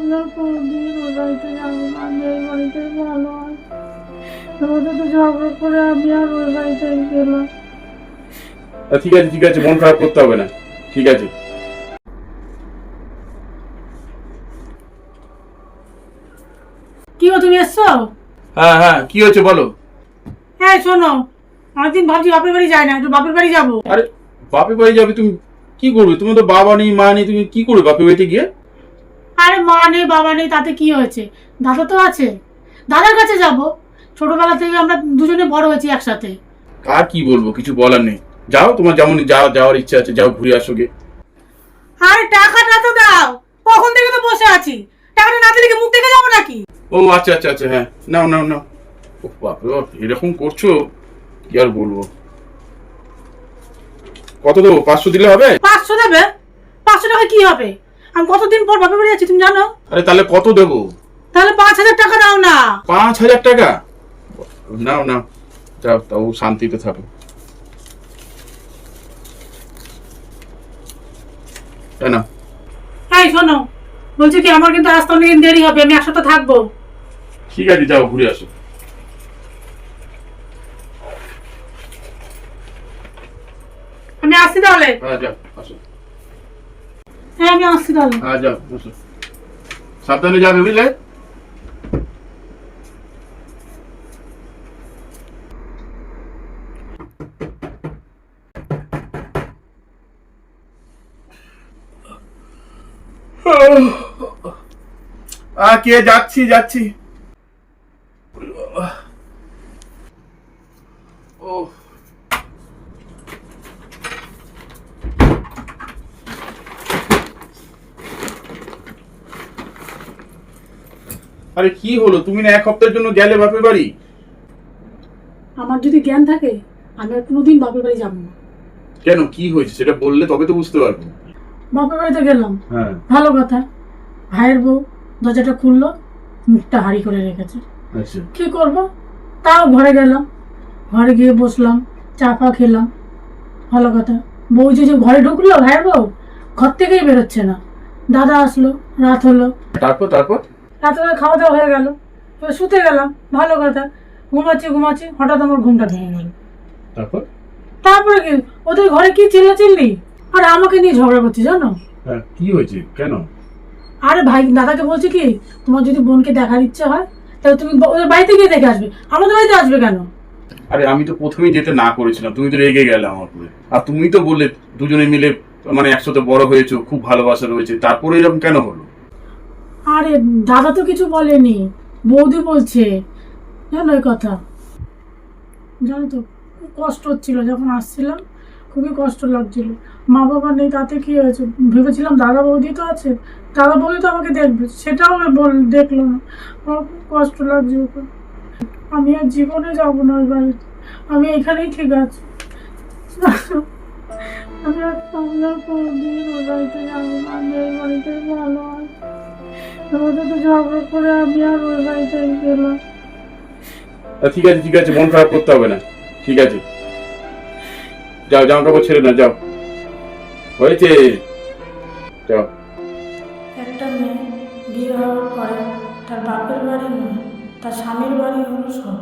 আমি আর কোনোদিন ওই বাড়িতে যাবো না, আমি এই বাড়িতেই ভালো হয়। ওদের তো ঝগড়া করে আমি আর ওই বাড়িতে গেলাম। ঠিক আছে ঠিক আছে, মন খারাপ করতে হবে না, ঠিক আছে। কি গো, তুমি এসছো? হ্যাঁ হ্যাঁ, কি হয়েছে বলো। হ্যাঁ শোনো, অনেকদিন ভাবছি বাপের বাড়ি যাই না, একটু বাপের বাড়ি যাবো। আরে বাপের বাড়ি যাবে তুমি? কি করবে? তোমার তো বাবা নেই মা নেই, তুমি কি করবে বাপের বাড়িতে গিয়ে? আরে মা নেই বাবা নেই তাতে কি হয়েছে, দাদা তো আছে, দাদার কাছে যাব। ছোটবেলা থেকে আমরা দুজনে বড় হয়েছি একসাথে। আর কি বলবো, কিছু বলার নেই। যাও, তোমার যেমন যাওয়ার ইচ্ছা আছে, যাও ঘুরে আসো গে। আরে টাকাটা তো দাও, কখন থেকে তো বসে আছি, টাকাটা না দিলে কি মুখ দেখে যাবো নাকি? ও আচ্ছা আচ্ছা আচ্ছা, হ্যাঁ নাও নাও নাও। ও বাপরে বাপ, এরকম করছো, কি আর বলবো। কত দেবো? 500 দিলে হবে? 500 দেবে? 500 টাকা কি হবে? আমি কতদিন পর বাপের বাড়ি যাচ্ছি তুমি জানো? আরে তাহলে কত দেবো? তাহলে 5,000 টাকা দাও না। 5,000 টাকা? নাও নাও, যাও, তাও শান্তিতে থাকো। তাই না? এই শোনো, বলছি কি আমার কিন্তু আসতে অনেকদিন দেরি হবে, আমি 1 সপ্তাহ থাকবো। ঠিক আছে, যাও ঘুরে আসো। আমি আসছি তাহলে। হ্যাঁ যাও, আসো। হ্যাঁ আমি আসছি তাহলে। হ্যাঁ যাও, আসো। সাবধানে যাবে, বুঝলে? কে? যাচ্ছি যাচ্ছি। ও আরে কি হলো? তুমি না 1 সপ্তাহের জন্য গেলে বাপের বাড়ি? আমার যদি জ্ঞান থাকে আমি আর কোনোদিন বাপের বাড়ি যাবো না। কেন, কি হয়েছে সেটা বললে তবে তো বুঝতে পারবো। বাপের বাড়িতে গেলাম, হ্যাঁ ভালো কথা, ভাইয়ের বউ দরজাটা খুললো, মুখটা হাঁড়ি করে রেখেছে। আচ্ছা। কি করব, তাও ঘরে গেলাম, ঘরে গিয়ে বসলাম, চা ফা খেলাম, ভালো কথা। বউ যে যে ঘরে ঢুকলো, ভাইয়ের বউ ঘর থেকেই বেরোচ্ছে না। দাদা আসলো, রাত হলো, তারপর তারপর? রাতে খাওয়া দাওয়া হয়ে গেল, এবার শুতে গেলাম, ভালো কথা। ঘুমাচ্ছি ঘুমাচ্ছি, হঠাৎ আমার ঘুমটা ভেঙে গেল। তারপর? তারপরে কি, ওদের ঘরে কি চিল্লাচিল্লি, আর আমাকে নিয়ে ঝগড়া করছে জানো। হ্যাঁ, কি হয়েছে? কেন? আরে ভাই, দাদাকে বলছে কি, তোমার যদি বোনকে দেখার ইচ্ছে হয় তাহলে তুমি ওদের বাড়িতে গিয়ে দেখে আসবে, আমাদের বাড়িতে আসবে কেন? আরে আমি তো প্রথমেই যেতে না করেছিলাম, তুমি তো রেগে গেলে আমার উপরে। আর তুমি তো বললে দুজনে মিলে মানে একসাথে বড় হয়েছো, খুব ভালোবাসা রয়েছে, তারপরে এরকম কেন হলো? আরে দাদা তো কিছু বলেনি, বৌদি বলছে, জানো এই কথা। জানো তো, খুব কষ্ট হচ্ছিল যখন আসছিলাম, খুবই কষ্ট লাগছিল। মা বাবা নেই তাতে কি হয়েছে, ভেবেছিলাম দাদা বৌদি তো আছে, দাদা বৌদি তো আমাকে দেখবে, সেটাও দেখলো না। আমার খুব কষ্ট লাগছে ওকে। আমি আর জীবনে যাবো না ওই বাড়িতে, আমি এখানেই ঠিক আছি। আমি আর কোনোদিন ওই বাড়িতে যাবো না, আমি এই বাড়িতেই ভালো হয়। ওদের তো ঝগড়া করে আমি আর ওই বাড়িতে গেলাম। ঠিক আছে ঠিক আছে, মন খারাপ করতে হবে না, ঠিক আছে। যাও, জামা কাপড় ছেড়ে না, যাও, হয়েছে, যাও। একটা মেয়ে বিয়ে হওয়ার পরে তার বাপের বাড়ি নয়, তার স্বামীর বাড়ি হলো সব।